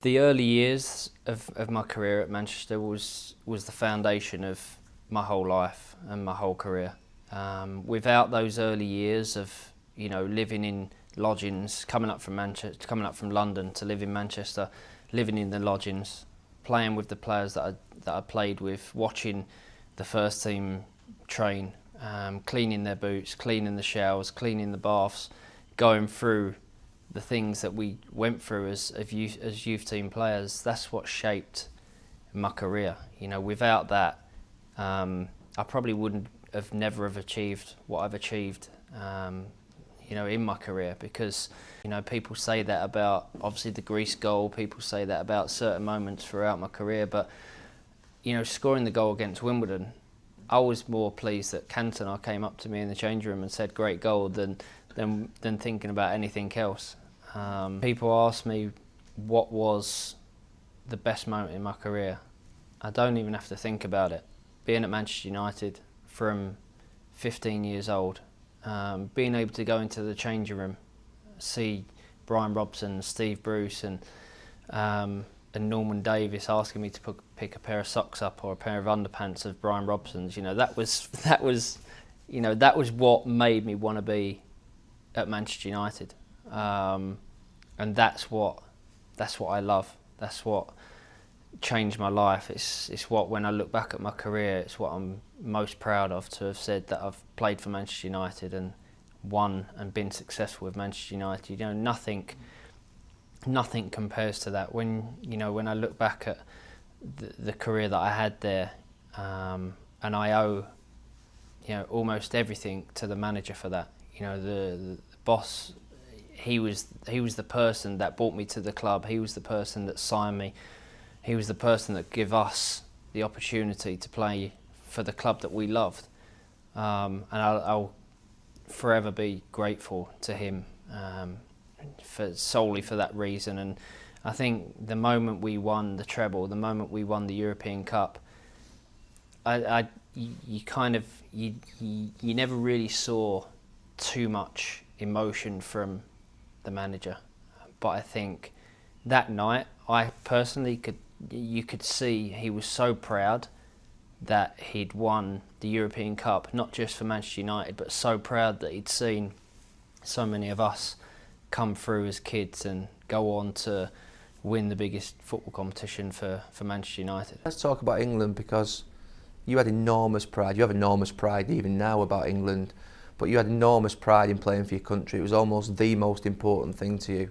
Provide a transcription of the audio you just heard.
The early years of my career at Manchester was the foundation of my whole life and my whole career. Without those early years of living in lodgings, coming up from London to live in Manchester, living in the lodgings, playing with the players that I played with, watching the first team train, cleaning their boots, cleaning the showers, cleaning the baths, going through the things that we went through as youth team players. That's what shaped my career. Without that, I probably wouldn't have never have achieved what I've achieved. In my career, because people say that about obviously the Greece goal. People say that about certain moments throughout my career, but scoring the goal against Wimbledon, I was more pleased that Cantona came up to me in the change room and said "great goal" than thinking about anything else. People ask me what was the best moment in my career. I don't even have to think about it. Being at Manchester United from 15 years old, being able to go into the changing room, see Brian Robson, Steve Bruce and Norman Davis asking me to pick a pair of socks up or a pair of underpants of Brian Robson's. That was what made me want to be at Manchester United. And that's what I love. That's what changed my life. It's what, when I look back at my career, it's what I'm most proud of, to have said that I've played for Manchester United and won and been successful with Manchester United. Nothing compares to that. When I look back at the career that I had there, and I owe almost everything to the manager for that. The boss. He was the person that brought me to the club. He was the person that signed me. He was the person that gave us the opportunity to play for the club that we loved. And I'll forever be grateful to him solely for that reason. And I think the moment we won the treble, the moment we won the European Cup, you never really saw too much emotion from the manager, but I think that night, you could see he was so proud that he'd won the European Cup, not just for Manchester United, but so proud that he'd seen so many of us come through as kids and go on to win the biggest football competition for Manchester United. Let's talk about England, because you had enormous pride. You have enormous pride even now about England, but you had enormous pride in playing for your country. It was almost the most important thing to you.